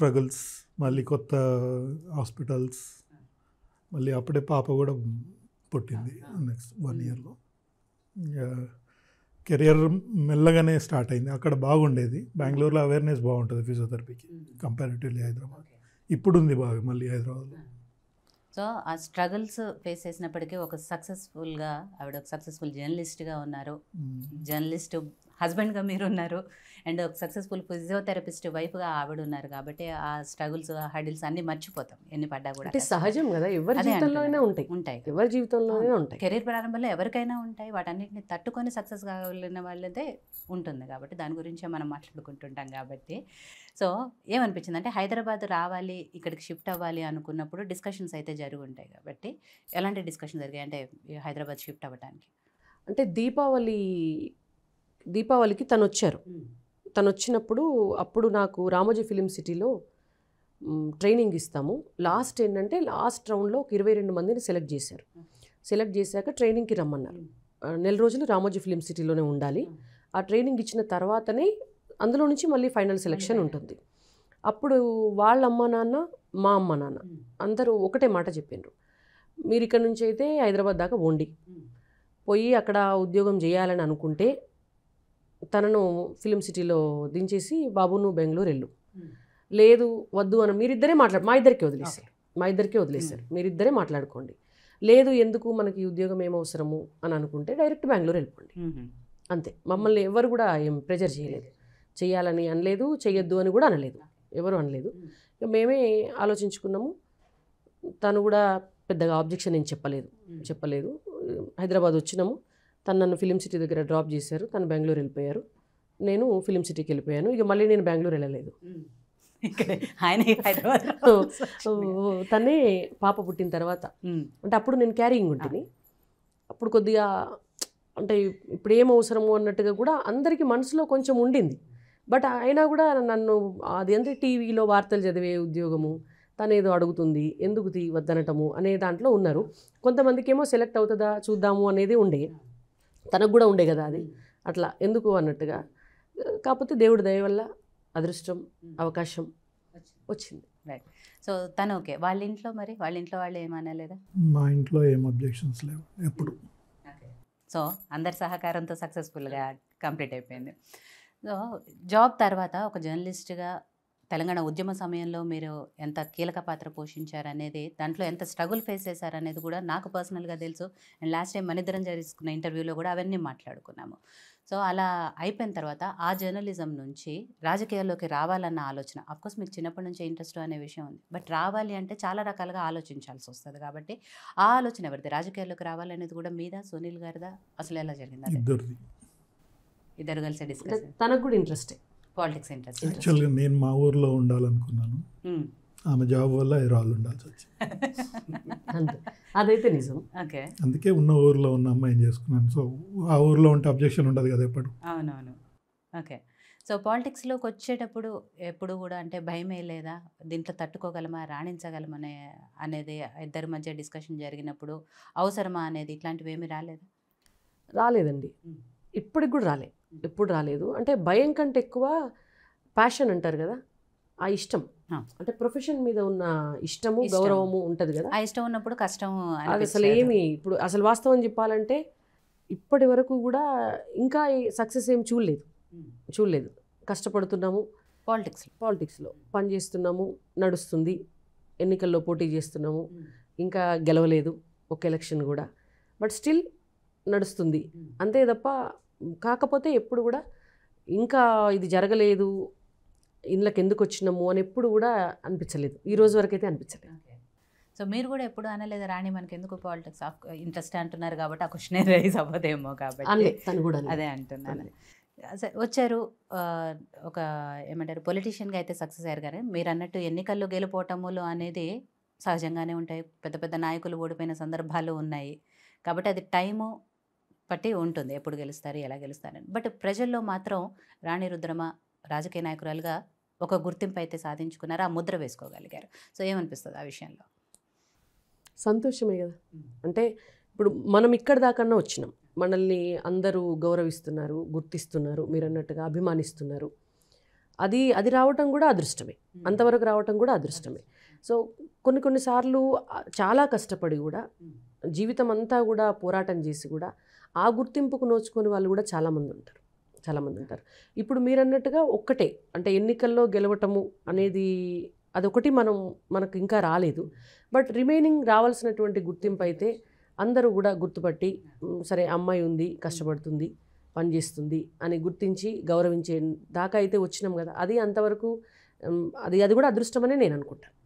Struggles, మళ్ళీ కొత్త hospitals, మళ్ళీ అప్పుడే పాప కూడా పుట్టింది నెక్స్ట్ 1 ఇయర్లో. కెరియర్ మెల్లగానే స్టార్ట్ అయింది. అక్కడ బాగుండేది, బెంగళూరులో అవేర్నెస్ బాగుంటుంది ఫిజియోథెరపీకి కంపారిటివ్లీ హైదరాబాద్. ఇప్పుడు ఉంది బాగా మళ్ళీ హైదరాబాద్లో. సో ఆ స్ట్రగుల్స్ ఫేస్ చేసినప్పటికీ ఒక సక్సెస్ఫుల్గా ఆవిడ ఒక సక్సెస్ఫుల్ జర్నలిస్ట్గా ఉన్నారు, జర్నలిస్ట్ హస్బెండ్గా మీరు ఉన్నారు, అండ్ ఒక సక్సెస్ఫుల్ ఫిజియోథెరపిస్ట్ వైఫ్గా ఆవిడ ఉన్నారు. కాబట్టి ఆ స్ట్రగుల్స్ ఆ హడిల్స్ అన్నీ మర్చిపోతాం ఎన్ని పడ్డా కూడా. అంటే సహజం కదా, ఎవరి జీవితంలోనే ఉంటాయి, ఎవరి జీవితంలోనే ఉంటాయి. కెరీర్ ప్రారంభంలో ఎవరికైనా ఉంటాయి, వాటన్నిటిని తట్టుకొని సక్సెస్ కావాలన్న వాళ్ళదే ఉంటుంది. కాబట్టి దాని గురించే మనం మాట్లాడుకుంటుంటాం. కాబట్టి సో ఏమనిపించింది అంటే హైదరాబాద్ రావాలి, ఇక్కడికి షిఫ్ట్ అవ్వాలి అనుకున్నప్పుడు డిస్కషన్స్ అయితే జరిగి ఉంటాయి. కాబట్టి ఎలాంటి డిస్కషన్ జరిగాయి అంటే హైదరాబాద్ షిఫ్ట్ అవ్వడానికి? అంటే దీపావళికి తను వచ్చారు. తను వచ్చినప్పుడు అప్పుడు నాకు రామోజీ ఫిలిం సిటీలో ట్రైనింగ్ ఇస్తాము. లాస్ట్ రౌండ్లో ఒక 22 మందిని సెలెక్ట్ చేశారు. సెలెక్ట్ చేశాక ట్రైనింగ్కి రమ్మన్నారు. 1 నెల రోజులు రామోజీ ఫిలిం సిటీలోనే ఉండాలి. ఆ ట్రైనింగ్ ఇచ్చిన తర్వాతనే అందులో నుంచి మళ్ళీ ఫైనల్ సెలెక్షన్ ఉంటుంది. అప్పుడు వాళ్ళ అమ్మ నాన్న, మా అమ్మ నాన్న అందరూ ఒకటే మాట చెప్పినారు, మీరు ఇక్కడ నుంచి అయితే హైదరాబాద్ దాకా పోయి అక్కడ ఉద్యోగం చేయాలని అనుకుంటే తనను ఫిలిం సిటీలో దించేసి బాబు నువ్వు బెంగళూరు వెళ్ళు, లేదు వద్దు అని మీరిద్దరే మా ఇద్దరికే వదిలేశారు. మీరిద్దరే మాట్లాడుకోండి, లేదు ఎందుకు మనకి ఉద్యోగం ఏం అవసరము అని అనుకుంటే డైరెక్ట్ బెంగళూరు వెళ్ళిపోండి అంతే. మమ్మల్ని ఎవరు కూడా ఏం ప్రెజర్ చేయలేదు, చేయాలని అనలేదు, చేయొద్దు అని కూడా అనలేదు, ఎవరు అనలేదు. ఇక మేమే ఆలోచించుకున్నాము. తను కూడా పెద్దగా ఆబ్జెక్షన్ ఏం చెప్పలేదు. హైదరాబాద్ వచ్చినాము. తను నన్ను ఫిలిం సిటీ దగ్గర డ్రాప్ చేశారు. తను బెంగళూరు వెళ్ళిపోయారు, నేను ఫిలిం సిటీకి వెళ్ళిపోయాను. ఇక మళ్ళీ నేను బెంగళూరు వెళ్ళలేదు. తనే పాప పుట్టిన తర్వాత అంటే అప్పుడు నేను క్యారింగ్ ఉంటుంది. అప్పుడు కొద్దిగా అంటే ఇప్పుడు ఏం అవసరము అన్నట్టుగా కూడా అందరికీ మనసులో కొంచెం ఉండింది. బట్ అయినా కూడా నన్ను అది అంటే టీవీలో వార్తలు చదివే ఉద్యోగము, తనేదో అడుగుతుంది ఎందుకు వద్దనటము అనే దాంట్లో ఉన్నారు. కొంతమందికి ఏమో సెలెక్ట్ అవుతుందా చూద్దాము అనేది ఉండే, తనకు కూడా ఉండే కదా అది, అట్లా ఎందుకు అన్నట్టుగా. కాకపోతే దేవుడి దయ వల్ల అదృష్టం, అవకాశం వచ్చింది. రైట్. సో తను ఓకే. వాళ్ళ ఇంట్లో వాళ్ళు ఏమనలేదా? మా ఇంట్లో ఏం అబ్జెక్షన్స్ లేవు ఎప్పుడు. సో అందరి సహకారంతో సక్సెస్ఫుల్గా కంప్లీట్ అయిపోయింది. సో జాబ్ తర్వాత ఒక జర్నలిస్ట్గా తెలంగాణ ఉద్యమ సమయంలో మీరు ఎంత కీలక పాత్ర పోషించారనేది, దాంట్లో ఎంత స్ట్రగుల్ ఫేస్ చేశారనేది కూడా నాకు పర్సనల్గా తెలుసు. అండ్ లాస్ట్ టైం మనిద్దరం చేసుకున్న ఇంటర్వ్యూలో కూడా అవన్నీ మాట్లాడుకున్నాము. సో అలా అయిపోయిన తర్వాత ఆ జర్నలిజం నుంచి రాజకీయాల్లోకి రావాలన్న ఆలోచన, అఫ్కోర్స్ మీకు చిన్నప్పటి నుంచే ఇంట్రెస్ట్ అనే విషయం ఉంది, బట్ రావాలి అంటే చాలా రకాలుగా ఆలోచించాల్సి వస్తుంది. కాబట్టి ఆ ఆలోచన ఎవరిది? రాజకీయాల్లోకి రావాలనేది కూడా మీద సునీల్ గారిదా? అసలు ఎలా జరిగింది? ఇద్దరు కలిసి డిస్కస్. తనకు కూడా ఇంట్రెస్టే, పాలిటిక్స్ ఇంట్రెస్ట్. యాక్చువల్గా నేను మా ఊర్లో ఉండాలనుకున్నాను, ఆమె జాబ్ వల్ల హైదరాబాద్ ఉండాల్సి వచ్చింది. అంతే, అదైతే నిజం. ఓకే, అందుకే ఉన్న ఊర్లో ఉన్న అమ్మాయిని చేసుకున్నాను. సో ఆ ఊర్లో ఉంటే అబ్జెక్షన్ ఉండదు కదా ఎప్పుడు. అవునవును. ఓకే. సో పాలిటిక్స్లోకి వచ్చేటప్పుడు ఎప్పుడు కూడా అంటే భయమే లేదా? దీంట్లో తట్టుకోగలమా, రాణించగలమనే అనేది ఇద్దరి మధ్య డిస్కషన్ జరిగినప్పుడు అవసరమా అనేది ఇట్లాంటివి ఏమీ రాలేదండి. ఇప్పటికి కూడా ఎప్పుడు రాలేదు. అంటే భయం కంటే ఎక్కువ ప్యాషన్ అంటారు కదా, ఆ ఇష్టం, అంటే ప్రొఫెషన్ మీద ఉన్న ఇష్టము, గౌరవము ఉంటుంది కదా. ఆ ఇష్టం ఉన్నప్పుడు కష్టం అది అసలు ఏమి, ఇప్పుడు అసలు వాస్తవం చెప్పాలంటే ఇప్పటి వరకు కూడా ఇంకా సక్సెస్ ఏం చూడలేదు. కష్టపడుతున్నాము, పాలిటిక్స్లో పనిచేస్తున్నాము, నడుస్తుంది, ఎన్నికల్లో పోటీ చేస్తున్నాము, ఇంకా గెలవలేదు ఒక ఎలక్షన్ కూడా, బట్ స్టిల్ నడుస్తుంది అంతే తప్ప. కాకపోతే ఎప్పుడు కూడా ఇంకా ఇది జరగలేదు, ఇందులోకి ఎందుకు వచ్చినాము అని ఎప్పుడు కూడా అనిపించలేదు, ఈ రోజు వరకు అయితే అనిపించలేదు. సో మీరు కూడా ఎప్పుడు అనలేదు రాణి మనకి ఎందుకు పాలిటిక్స్ ఇంట్రెస్ట్ అంటున్నారు కాబట్టి ఆ క్వశ్చన్ రైజ్ అవ్వదేమో కాబట్టి తను కూడా అదే అంటున్నాను. వచ్చారు ఒక ఏమంటారు పొలిటీషియన్గా అయితే సక్సెస్ అయ్యారు, కానీ మీరు అన్నట్టు ఎన్నికల్లో గెలుపోవటములు అనేది సహజంగానే ఉంటాయి. పెద్ద పెద్ద నాయకులు ఓడిపోయిన సందర్భాలు ఉన్నాయి. కాబట్టి అది టైము బట్టి ఉంటుంది, ఎప్పుడు గెలుస్తారు, ఎలా గెలుస్తారని. బట్ ప్రజల్లో మాత్రం రాణి రుద్రమ రాజకీయ నాయకురాలుగా ఒక గుర్తింపు అయితే సాధించుకున్నారు, ఆ ముద్ర వేసుకోగలిగారు. సో ఏమనిపిస్తుంది ఆ విషయంలో? సంతోషమే కదా. అంటే ఇప్పుడు మనం ఇక్కడి దాకన్నా వచ్చినాం, మనల్ని అందరూ గౌరవిస్తున్నారు, గుర్తిస్తున్నారు, మీరు అన్నట్టుగా అభిమానిస్తున్నారు. అది అది రావటం కూడా అదృష్టమే, అంతవరకు రావటం కూడా అదృష్టమే. సో కొన్నిసార్లు చాలా కష్టపడి కూడా జీవితం అంతా కూడా పోరాటం చేసి కూడా ఆ గుర్తింపుకు నోచుకొని వాళ్ళు కూడా చాలామంది ఉంటారు. ఇప్పుడు మీరు అన్నట్టుగా ఒక్కటే అంటే ఎన్నికల్లో గెలవటము అనేది అదొకటి మనకు ఇంకా రాలేదు. బట్ రిమైనింగ్ రావాల్సినటువంటి గుర్తింపు అయితే అందరూ కూడా గుర్తుపట్టి సరే అమ్మాయి ఉంది, కష్టపడుతుంది, పనిచేస్తుంది అని గుర్తించి గౌరవించే దాకా అయితే వచ్చినాం కదా. అది అంతవరకు అది కూడా అదృష్టమనే నేను అనుకుంటాను.